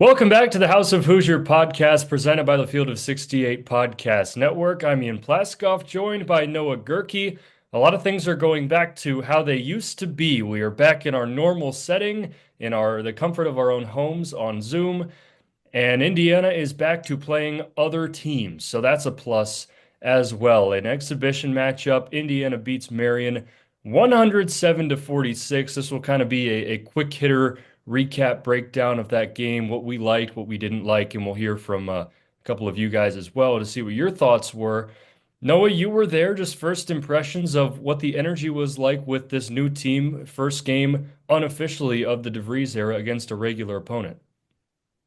Welcome back to the House of Hoosier podcast presented by the Field of 68 Podcast Network. I'm Ian Plaskoff, joined by Noah Gerkey. A lot of things are going back to how they used to be. We are back in our normal setting, in the comfort of our own homes on Zoom, and Indiana is back to playing other teams. So that's a plus as well. An exhibition matchup, Indiana beats Marian 107 to 46. This will kind of be a quick hitter recap breakdown of that game, what we liked, what we didn't like, and we'll hear from a couple of you guys as well to see what your thoughts were. Noah, you were there, just first impressions of what the energy was like with this new team, first game unofficially of the DeVries era against a regular opponent.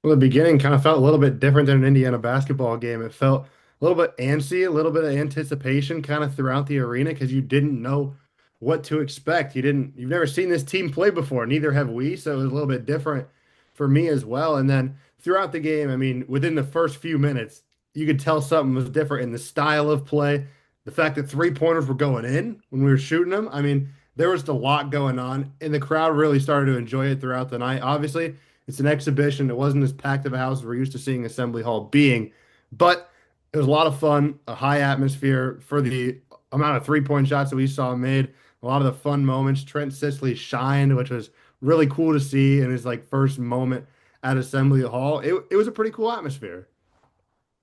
Well, the beginning kind of felt a little bit different than an Indiana basketball game. It felt a little bit antsy, a little bit of anticipation kind of throughout the arena because you didn't know what to expect. You've never seen this team play before, neither have we. So it was a little bit different for me as well. And then throughout the game, I mean, within the first few minutes, you could tell something was different in the style of play, the fact that three-pointers were going in when we were shooting them. I mean, there was a lot going on, and the crowd really started to enjoy it throughout the night. Obviously, it's an exhibition. It wasn't as packed of a house as we're used to seeing Assembly Hall being, but it was a lot of fun, a high atmosphere for the amount of three-point shots that we saw made. A lot of the fun moments. Trent Sisley shined, which was really cool to see in his like first moment at Assembly Hall. It was a pretty cool atmosphere.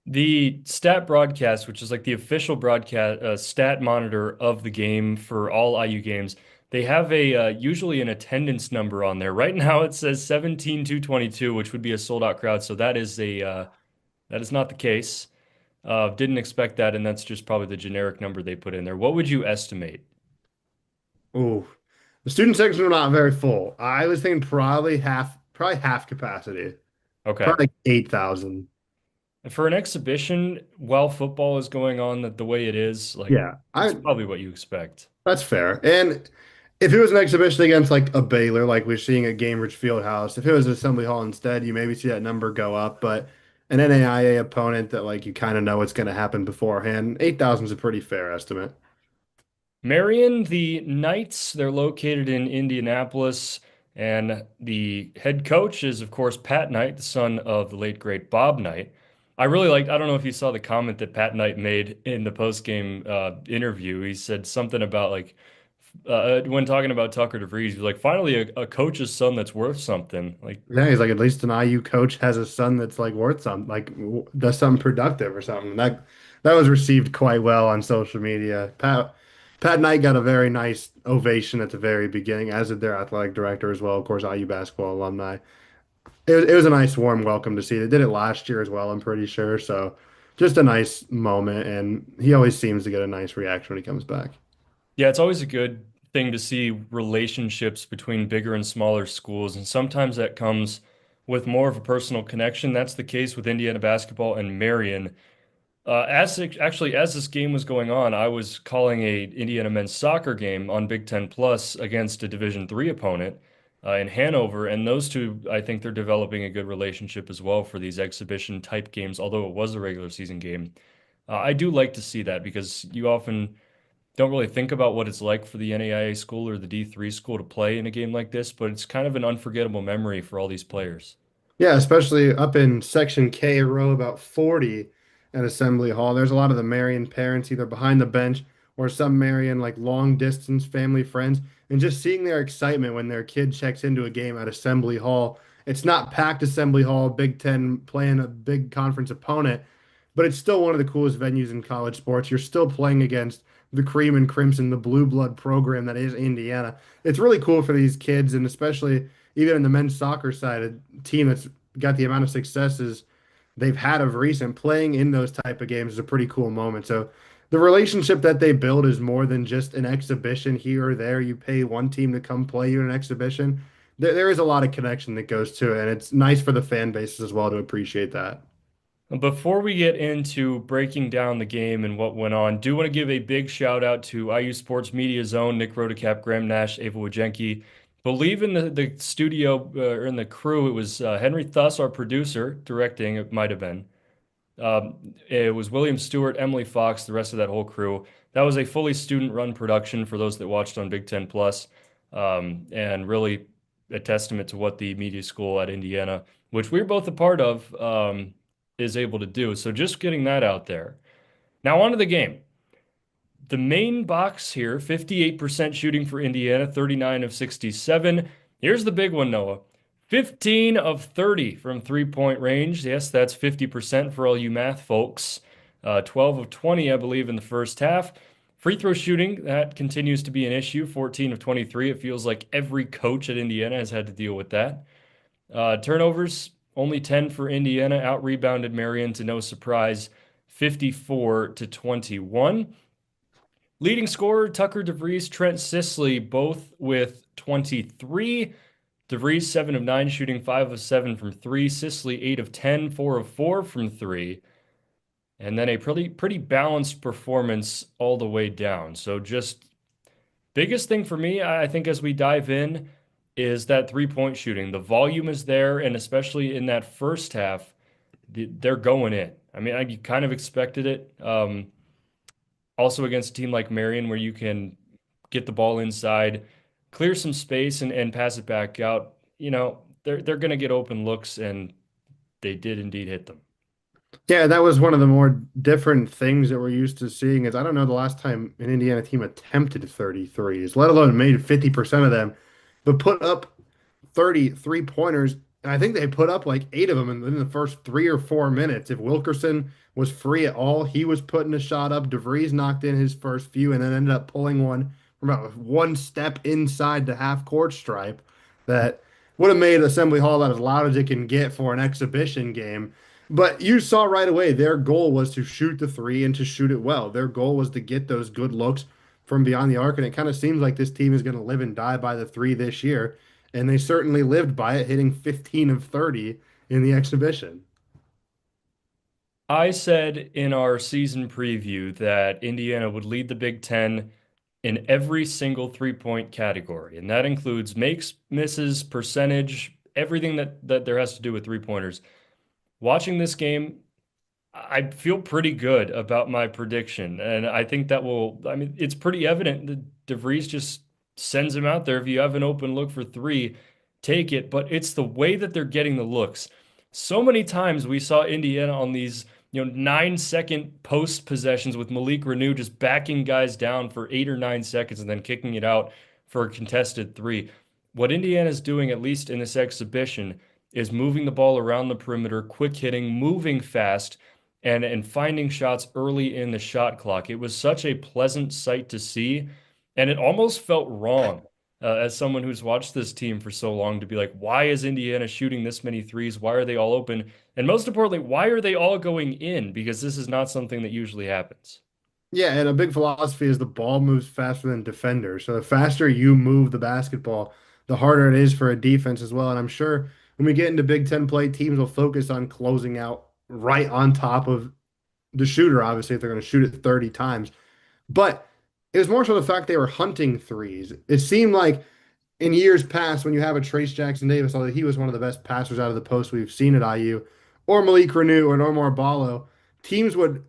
The stat broadcast, which is like the official broadcast stat monitor of the game for all IU games, they have a usually an attendance number on there. Right now it says 17,222, which would be a sold out crowd. So that is not the case. Didn't expect that, and that's just probably the generic number they put in there. What would you estimate? Ooh, the student sections were not very full. I was thinking probably half capacity, Okay. probably like 8,000. For an exhibition, while football is going on the way it is, like Yeah, it's I probably what you expect. That's fair. And if it was an exhibition against like a Baylor, like we're seeing at Gainbridge Fieldhouse, if it was Assembly Hall instead, you maybe see that number go up. But an NAIA opponent that like you kind of know what's going to happen beforehand, 8,000 is a pretty fair estimate. Marian, the Knights, they're located in Indianapolis, and the head coach is, of course, Pat Knight, the son of the late great Bob Knight. I don't know if you saw the comment that Pat Knight made in the post-game interview. He said something about like, when talking about Tucker DeVries, he was like, finally a coach's son that's worth something. Like, Yeah, he's like at least an IU coach has a son that's like worth something, like does something productive or something. That was received quite well on social media. Pat Knight got a very nice ovation at the very beginning, as did their athletic director as well, of course, IU basketball alumni. It was a nice warm welcome to see. They did it last year as well, I'm pretty sure. So just a nice moment, and he always seems to get a nice reaction when he comes back. yeah, it's always a good thing to see relationships between bigger and smaller schools, and sometimes that comes with more of a personal connection. That's the case with Indiana basketball and Marian. As this game was going on, I was calling a Indiana men's soccer game on Big Ten Plus against a Division III opponent in Hanover, and those two, I think they're developing a good relationship as well for these exhibition type games, although it was a regular season game. I do like to see that because you often don't really think about what it's like for the NAIA school or the D3 school to play in a game like this, but it's kind of an unforgettable memory for all these players. Yeah, especially up in Section K, row about 40 at Assembly Hall. There's a lot of the Marion parents either behind the bench or some Marion like long distance family friends, and just seeing their excitement when their kid checks into a game at Assembly Hall. It's not packed Assembly Hall, Big Ten playing a big conference opponent, but it's still one of the coolest venues in college sports. You're still playing against the cream and crimson, the blue blood program that is Indiana. It's really cool for these kids, and especially even in the men's soccer side, a team that's got the amount of successes they've had of recent, playing in those type of games is a pretty cool moment. So the relationship that they build is more than just an exhibition here or there. You pay one team to come play you in an exhibition. There is a lot of connection that goes to it, and it's nice for the fan bases as well to appreciate that. Before we get into breaking down the game and what went on, do want to give a big shout out to IU Sports Media Zone, Nick Rodecap, Graham Nash, Ava Wajenki. Believe in the studio or in the crew, it was Henry Thuss, our producer, directing, it might have been. It was William Stewart, Emily Fox, the rest of that whole crew. That was a fully student run production for those that watched on Big Ten Plus. And really a testament to what the media school at Indiana, which we're both a part of, is able to do. So just getting that out there. Now on to the game. The main box here, 58% shooting for Indiana, 39 of 67. Here's the big one, Noah. 15 of 30 from three-point range. Yes, that's 50% for all you math folks. 12 of 20, I believe, in the first half. Free throw shooting, that continues to be an issue. 14 of 23. It feels like every coach at Indiana has had to deal with that. Turnovers, only 10 for Indiana. Out-rebounded Marian to no surprise, 54 to 21. Leading scorer, Tucker DeVries, Trent Sisley, both with 23. DeVries, 7 of 9, shooting 5 of 7 from 3. Sisley, 8 of 10, 4 of 4 from 3. And then a pretty balanced performance all the way down. So just biggest thing for me, I think as we dive in, is that three-point shooting. The volume is there, and especially in that first half, they're going in. I mean, you kind of expected it. Also against a team like Marian, where you can get the ball inside, clear some space, and pass it back out. They're going to get open looks, and they did indeed hit them. Yeah, that was one of the more different things that we're used to seeing is I don't know the last time an Indiana team attempted 33s, let alone made 50% of them, but put up 33 pointers. And I think they put up like eight of them in the first 3 or 4 minutes. If Wilkerson was free at all, he was putting a shot up. DeVries knocked in his first few and then ended up pulling one from about one step inside the half court stripe that would have made Assembly Hall about as loud as it can get for an exhibition game. But you saw right away their goal was to shoot the three and to shoot it well. Their goal was to get those good looks from beyond the arc. And it kind of seems like this team is going to live and die by the three this year. And they certainly lived by it, hitting 15 of 30 in the exhibition. I said in our season preview that Indiana would lead the Big Ten in every single three-point category, and that includes makes, misses, percentage, everything that there has to do with three-pointers. Watching this game, I feel pretty good about my prediction, and I think I mean, it's pretty evident that DeVries just sends him out there. If you have an open look for three, take it, but it's the way that they're getting the looks. So many times we saw Indiana on these, 9-second post possessions with Malik Renew just backing guys down for 8 or 9 seconds and then kicking it out for a contested three. What Indiana's doing, at least in this exhibition, is moving the ball around the perimeter, quick hitting, moving fast, and finding shots early in the shot clock. It was such a pleasant sight to see, and it almost felt wrong as someone who's watched this team for so long to be like, why is Indiana shooting this many threes? Why are they all open? And most importantly, why are they all going in? Because this is not something that usually happens. Yeah, and a big philosophy is the ball moves faster than defenders. So the faster you move the basketball, the harder it is for a defense as well. And I'm sure when we get into Big Ten play, teams will focus on closing out right on top of the shooter, obviously, if they're going to shoot it 30 times. But it was more so the fact they were hunting threes. It seemed like in years past, when you have a Trace Jackson Davis, although he was one of the best passers out of the post we've seen at IU, or Malik Renew or Normar Ballo, teams would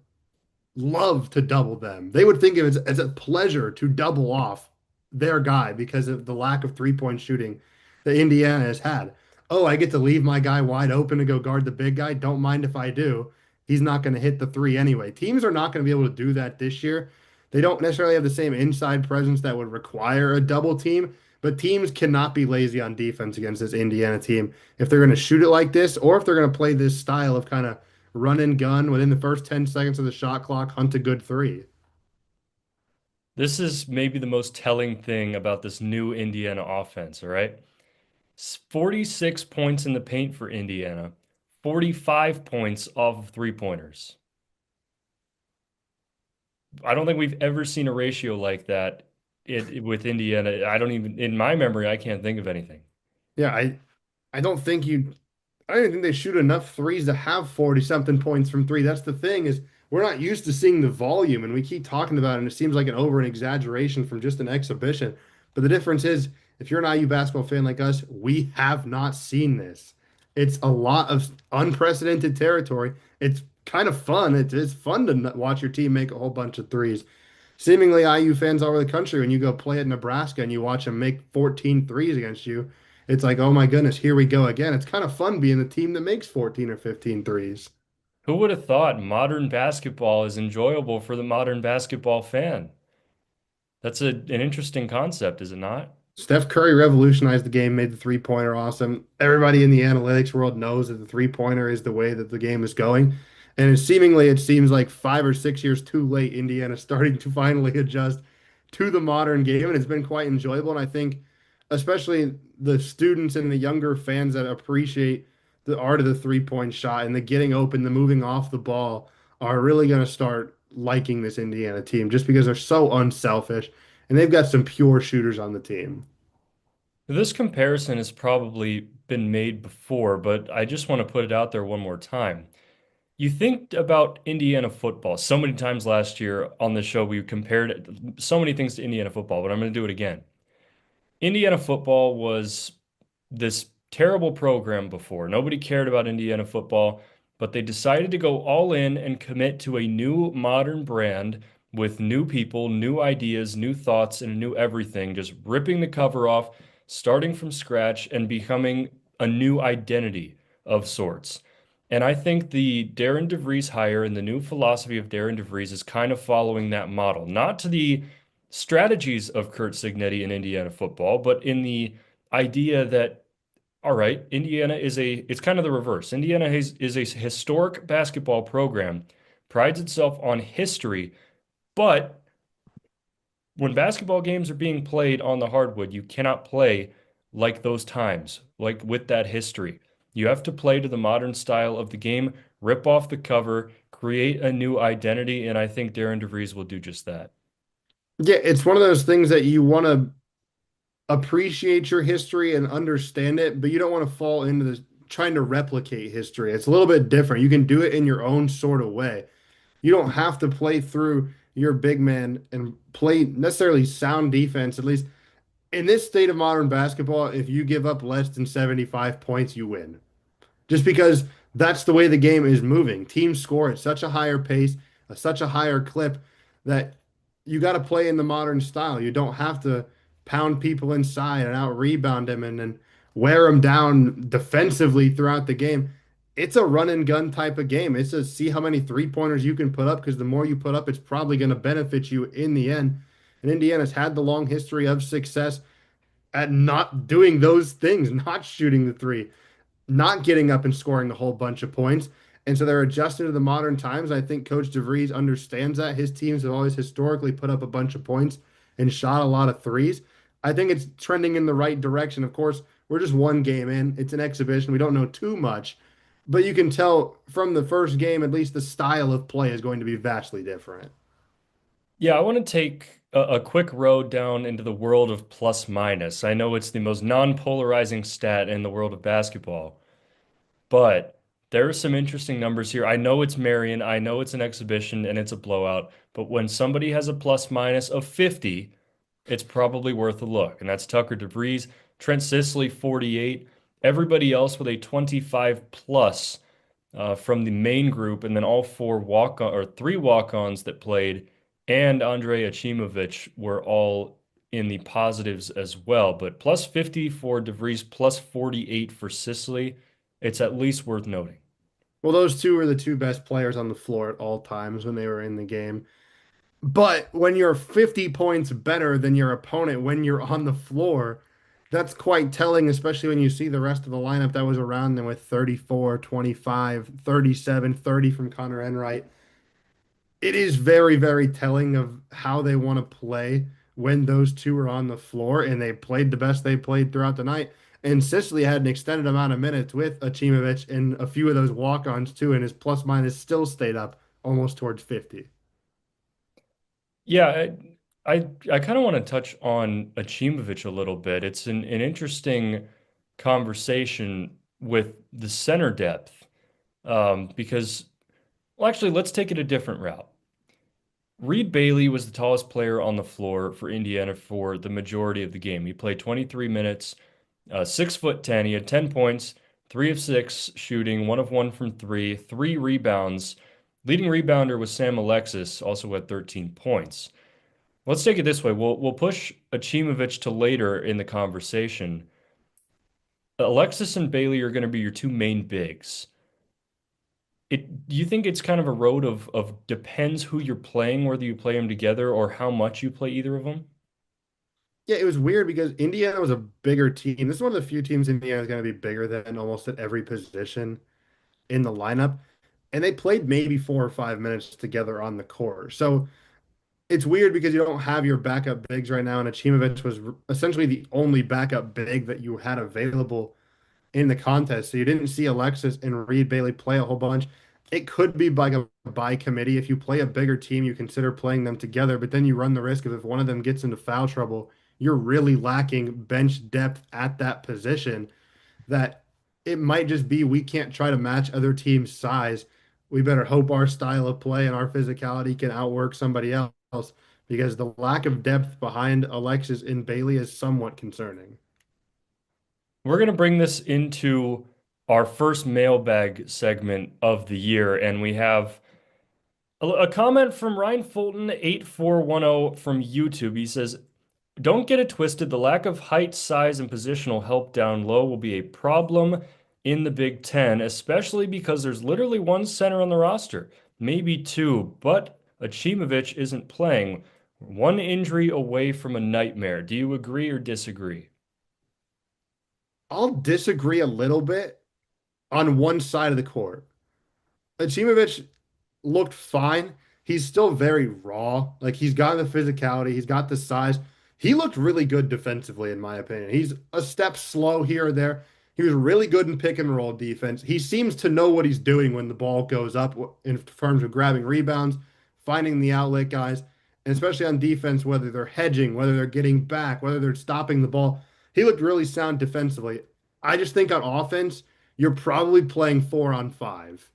love to double them. They would think of it as a pleasure to double off their guy because of the lack of three-point shooting that Indiana has had. Oh, I get to leave my guy wide open to go guard the big guy. Don't mind if I do. He's not going to hit the three anyway. Teams are not going to be able to do that this year. They don't necessarily have the same inside presence that would require a double team, but teams cannot be lazy on defense against this Indiana team if they're going to shoot it like this or if they're going to play this style of kind of run and gun within the first 10 seconds of the shot clock, hunt a good three. This is maybe the most telling thing about this new Indiana offense, all right? 46 points in the paint for Indiana, 45 points off of three-pointers. I don't think we've ever seen a ratio like that with Indiana. I don't even, in my memory, I can't think of anything. Yeah, I don't think you I don't even think they shoot enough threes to have 40 something points from three. That's the thing is we're not used to seeing the volume and we keep talking about it and it seems like an over an exaggeration from just an exhibition. But the difference is if you're an IU basketball fan like us, we have not seen this. It's a lot of unprecedented territory. It's kind of fun. It's fun to watch your team make a whole bunch of threes. Seemingly IU fans all over the country, when you go play at Nebraska and you watch them make 14 threes against you, it's like, oh my goodness, here we go again. It's kind of fun being the team that makes 14 or 15 threes. Who would have thought modern basketball is enjoyable for the modern basketball fan? That's an interesting concept, is it not? Steph Curry revolutionized the game, made the three-pointer awesome. Everybody in the analytics world knows that the three-pointer is the way that the game is going. And it seems like 5 or 6 years too late, Indiana's starting to finally adjust to the modern game, and it's been quite enjoyable. And I think, especially the students and the younger fans that appreciate the art of the three-point shot and the getting open, the moving off the ball, are really going to start liking this Indiana team just because they're so unselfish and they've got some pure shooters on the team. This comparison has probably been made before, but I just want to put it out there one more time. You think about Indiana football. So many times last year on the show, we compared so many things to Indiana football, but I'm going to do it again. Indiana football was this terrible program before. Nobody cared about Indiana football, but they decided to go all in and commit to a new modern brand with new people, new ideas, new thoughts, and a new everything, just ripping the cover off, starting from scratch, and becoming a new identity of sorts. And I think the Darren DeVries hire and the new philosophy of Darren DeVries is kind of following that model, not to the strategies of Kurt Cignetti in Indiana football, but in the idea that, all right, it's kind of the reverse. Is a historic basketball program, prides itself on history, but when basketball games are being played on the hardwood, you cannot play like those times, like with that history. You have to play to the modern style of the game, rip off the cover, create a new identity, and I think Darren DeVries will do just that. Yeah, it's one of those things that you want to appreciate your history and understand it, but you don't want to fall into this trying to replicate history. It's a little bit different. You can do it in your own sort of way. You don't have to play through your big man and play necessarily sound defense. At least in this state of modern basketball, if you give up less than 75 points, you win just because that's the way the game is moving. Teams score at such a higher pace, such a higher clip that you got to play in the modern style. You don't have to pound people inside and out rebound them and then wear them down defensively throughout the game. It's a run and gun type of game. It's a see how many three pointers you can put up because the more you put up, it's probably going to benefit you in the end. And Indiana's had the long history of success at not doing those things, not shooting the three, not getting up and scoring a whole bunch of points. And so they're adjusting to the modern times. I think Coach DeVries understands that. His teams have always historically put up a bunch of points and shot a lot of threes. I think it's trending in the right direction. Of course, we're just one game in. It's an exhibition. We don't know too much, but you can tell from the first game, at least the style of play is going to be vastly different. Yeah, I want to take a quick road down into the world of plus minus. I know it's the most non-polarizing stat in the world of basketball, but there are some interesting numbers here. I know it's Marian, I know it's an exhibition and it's a blowout, but when somebody has a plus minus of 50, it's probably worth a look. And that's Tucker DeVries, Trent Sisley, 48, everybody else with a 25 plus from the main group, and then all four walk on or three walk-ons that played, and Andre Achimovic were all in the positives as well. But plus 50 for DeVries, plus 48 for Sisley. It's at least worth noting. Well, those two were the two best players on the floor at all times when they were in the game. But when you're 50 points better than your opponent when you're on the floor, that's quite telling, especially when you see the rest of the lineup that was around them with 34, 25, 37, 30 from Connor Enright. It is very, very telling of how they want to play when those two are on the floor, and they played the best they played throughout the night. And Sicily had an extended amount of minutes with Achimovic and a few of those walk-ons too, and his plus minus still stayed up almost towards 50. Yeah, I kind of want to touch on Achimovic a little bit. It's an interesting conversation with the center depth because, well, actually, let's take it a different route. Reed Bailey was the tallest player on the floor for Indiana for the majority of the game. He played 23 minutes, 6'10". He had 10 points, 3 of 6 shooting, 1 of 1 from three, 3 rebounds. Leading rebounder was Sam Alexis, also had 13 points. Let's take it this way. We'll push Achimovic to later in the conversation. Alexis and Bailey are going to be your two main bigs. Do you think it's kind of a road of depends who you're playing, whether you play them together or how much you play either of them? Yeah, it was weird because Indiana was a bigger team. This is one of the few teams Indiana is going to be bigger than almost at every position in the lineup. And they played maybe 4 or 5 minutes together on the court. So it's weird because you don't have your backup bigs right now, and Achimовich was essentially the only backup big that you had available in the contest. So you didn't see Alexis and Reed Bailey play a whole bunch. It could be by committee. If you play a bigger team, you consider playing them together, but then you run the risk of if one of them gets into foul trouble, you're really lacking bench depth at that position that it might just be we can't try to match other teams' size. We better hope our style of play and our physicality can outwork somebody else because the lack of depth behind Alexis and Bailey is somewhat concerning. We're going to bring this into our first mailbag segment of the year, and we have a comment from Ryan Fulton 8410 from YouTube. He says, "Don't get it twisted. The lack of height, size, and positional help down low will be a problem in the Big Ten, especially because there's literally one center on the roster, maybe two, but Achimowicz isn't playing. One injury away from a nightmare. Do you agree or disagree?" I'll disagree a little bit on one side of the court. Achimowicz looked fine. He's still very raw. Like he's got the physicality, he's got the size. He looked really good defensively, in my opinion. He's a step slow here or there. He was really good in pick and roll defense. He seems to know what he's doing when the ball goes up in terms of grabbing rebounds, finding the outlet guys, and especially on defense, whether they're hedging, whether they're getting back, whether they're stopping the ball. He looked really sound defensively. I just think on offense, you're probably playing 4 on 5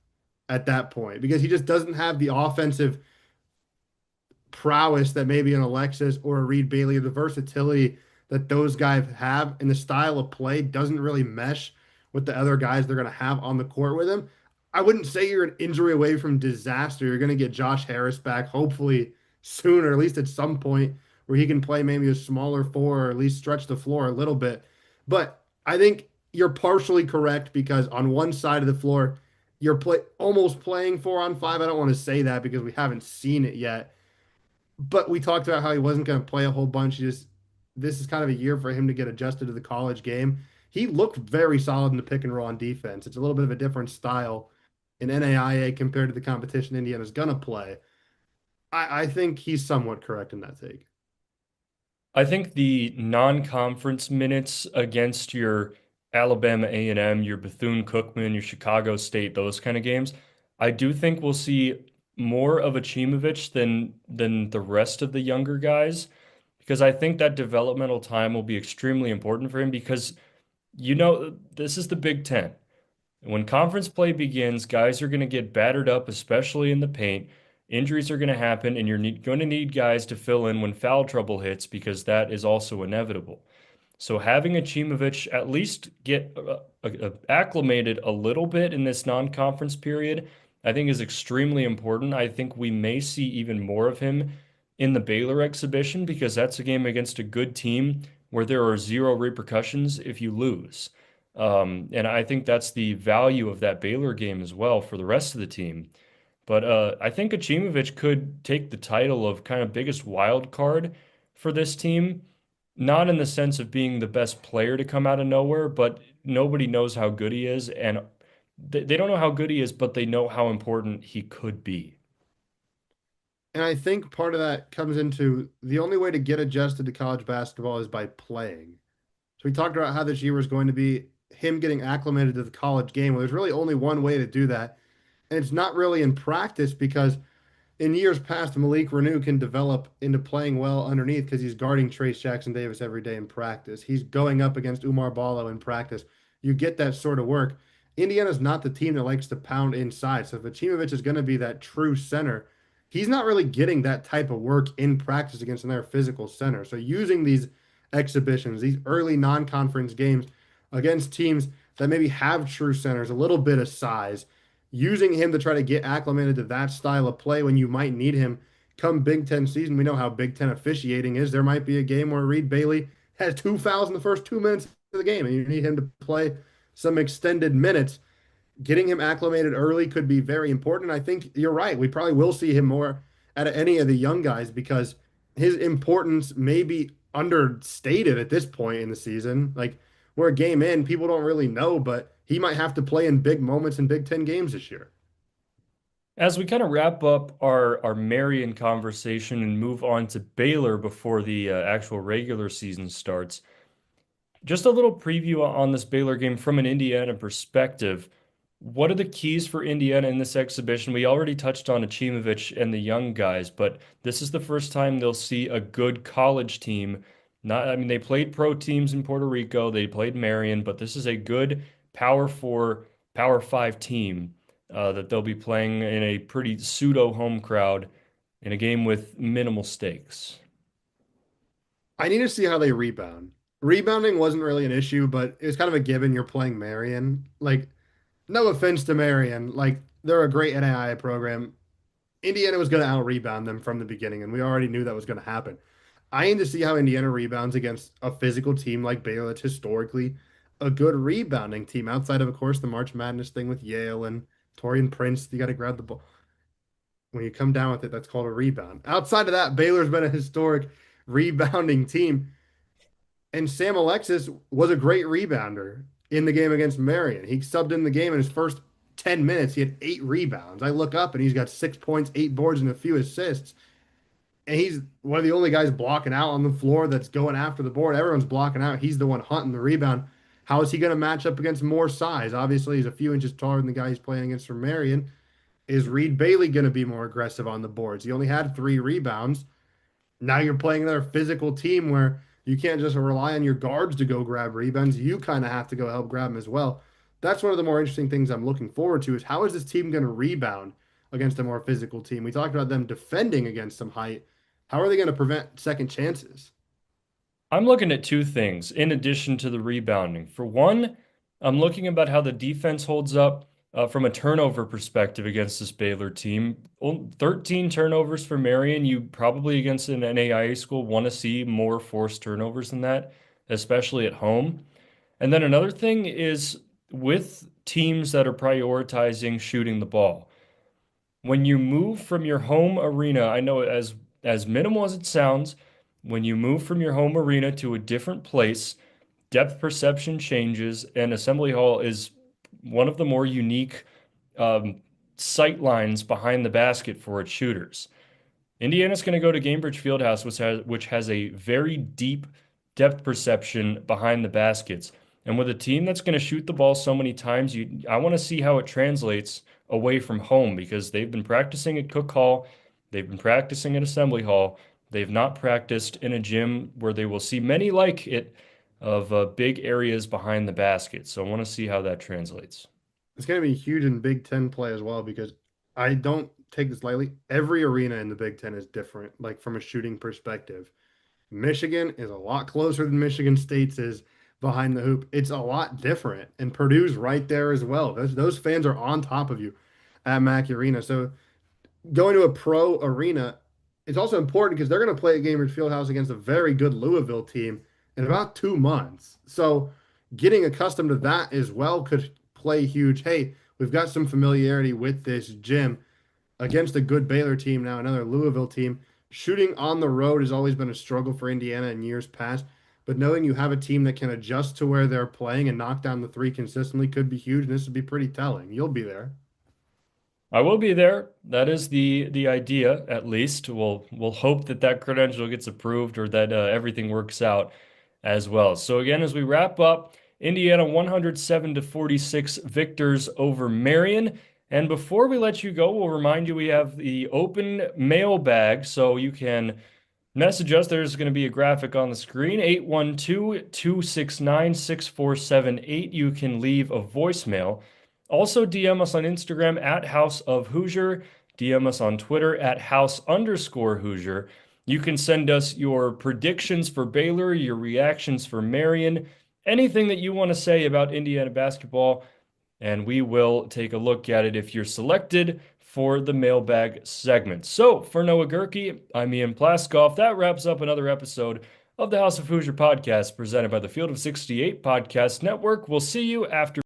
at that point because he just doesn't have the offensive prowess that maybe an Alexis or a Reed Bailey, the versatility that those guys have, and the style of play doesn't really mesh with the other guys they're going to have on the court with him. I wouldn't say you're an injury away from disaster. You're going to get Josh Harris back hopefully soon, or at least at some point where he can play maybe a smaller four or at least stretch the floor a little bit. But I think you're partially correct because on one side of the floor, you're almost playing 4 on 5. I don't want to say that because we haven't seen it yet. But we talked about how he wasn't going to play a whole bunch. This is kind of a year for him to get adjusted to the college game. He looked very solid in the pick and roll on defense. It's a little bit of a different style in NAIA compared to the competition Indiana's going to play. I think he's somewhat correct in that take. I think the non-conference minutes against your Alabama A&M, your Bethune-Cookman, your Chicago State, those kind of games, I do think we'll see more of Achimowicz than the rest of the younger guys because I think that developmental time will be extremely important for him because this is the Big Ten. When conference play begins, guys are going to get battered up, especially in the paint. Injuries are going to happen, and going to need guys to fill in when foul trouble hits because that is also inevitable. So having Achimowicz at least get acclimated a little bit in this non-conference period, I think is extremely important. I think we may see even more of him in the Baylor exhibition because that's a game against a good team where there are zero repercussions if you lose. And I think that's the value of that Baylor game as well for the rest of the team. But I think Achimowicz could take the title of kind of biggest wild card for this team, not in the sense of being the best player to come out of nowhere, but nobody knows how good he is, and they don't know how good he is, but they know how important he could be. And I think part of that comes into the only way to get adjusted to college basketball is by playing. So we talked about how this year was going to be him getting acclimated to the college game. Well, there's really only one way to do that. And it's not really in practice because in years past, Malik Renew can develop into playing well underneath because he's guarding Trace Jackson Davis every day in practice. He's going up against Umar Ballo in practice. You get that sort of work. Indiana's not the team that likes to pound inside. So if Achimowicz is going to be that true center, he's not really getting that type of work in practice against another physical center. So using these exhibitions, these early non-conference games against teams that maybe have true centers, a little bit of size, using him to try to get acclimated to that style of play when you might need him come Big Ten season. We know how Big Ten officiating is. There might be a game where Reed Bailey has 2 fouls in the first 2 minutes the game and you need him to play some extended minutes. Getting him acclimated early could be very important. I think you're right. We probably will see him more out of any of the young guys because his importance may be understated at this point in the season. Like we're a game in, people don't really know, but he might have to play in big moments in Big Ten games this year. As we kind of wrap up our Marian conversation and move on to Baylor before the actual regular season starts, just a little preview on this Baylor game from an Indiana perspective. What are the keys for Indiana in this exhibition? We already touched on Achimovich and the young guys, but this is the first time they'll see a good college team. Not, I mean, they played pro teams in Puerto Rico, they played Marian, but this is a good Power Four, Power Five team that they'll be playing in a pretty pseudo home crowd in a game with minimal stakes. I need to see how they rebound. Rebounding wasn't really an issue, but it's kind of a given you're playing Marion. Like, no offense to Marion, like they're a great NAIA program. Indiana was going to out rebound them from the beginning, and we already knew that was going to happen. I need to see how Indiana rebounds against a physical team like Baylor. That's historically a good rebounding team outside of course, the March Madness thing with Yale and Torian Prince. You got to grab the ball. When you come down with it, that's called a rebound. Outside of that, Baylor's been a historic rebounding team. And Sam Alexis was a great rebounder in the game against Marion. He subbed in the game in his first 10 minutes. He had 8 rebounds. I look up and he's got 6 points, 8 boards, and a few assists. And he's one of the only guys blocking out on the floor that's going after the board. Everyone's blocking out. He's the one hunting the rebound. How is he going to match up against more size? Obviously, he's a few inches taller than the guy he's playing against from Marion. Is Reed Bailey going to be more aggressive on the boards? He only had 3 rebounds. Now you're playing another physical team where you can't just rely on your guards to go grab rebounds. You kind of have to go help grab them as well. That's one of the more interesting things I'm looking forward to is how is this team going to rebound against a more physical team? We talked about them defending against some height. How are they going to prevent second chances? I'm looking at two things in addition to the rebounding. For one, I'm looking about how the defense holds up from a turnover perspective against this Baylor team. 13 turnovers for Marion. You probably against an NAIA school want to see more forced turnovers than that, especially at home. And then another thing is with teams that are prioritizing shooting the ball. When you move from your home arena, I know as minimal as it sounds, when you move from your home arena to a different place, depth perception changes, and Assembly Hall is one of the more unique sight lines behind the basket for its shooters. Indiana's going to go to Gainbridge Fieldhouse, which has a very deep depth perception behind the baskets. And with a team that's going to shoot the ball so many times, I want to see how it translates away from home because they've been practicing at Cook Hall, they've been practicing at Assembly Hall, they've not practiced in a gym where they will see many like it of big areas behind the basket. So I want to see how that translates. It's going to be huge in Big Ten play as well because I don't take this lightly. Every arena in the Big Ten is different, like from a shooting perspective. Michigan is a lot closer than Michigan State's is behind the hoop. It's a lot different. And Purdue's right there as well. Those fans are on top of you at Mackey Arena. So going to a pro arena, it's also important because they're going to play at Gainbridge Fieldhouse against a very good Louisville team in about 2 months. So getting accustomed to that as well could play huge. Hey, we've got some familiarity with this gym against a good Baylor team now, another Louisville team. Shooting on the road has always been a struggle for Indiana in years past, but knowing you have a team that can adjust to where they're playing and knock down the three consistently could be huge, and this would be pretty telling. You'll be there. I will be there. That is the idea, at least. We'll hope that that credential gets approved or that everything works out as well. So again, as we wrap up, Indiana 107 to 46 victors over Marian. And before we let you go, we'll remind you we have the open mailbag, so you can message us. There's going to be a graphic on the screen, 812-269-6478. You can leave a voicemail. Also, DM us on Instagram at House of Hoosier. DM us on Twitter at House_Hoosier. You can send us your predictions for Baylor, your reactions for Marian, anything that you want to say about Indiana basketball, and we will take a look at it if you're selected for the mailbag segment. So, for Noah Gerkey, I'm Ian Plaskoff. That wraps up another episode of the House of Hoosier podcast presented by the Field of 68 Podcast Network. We'll see you after.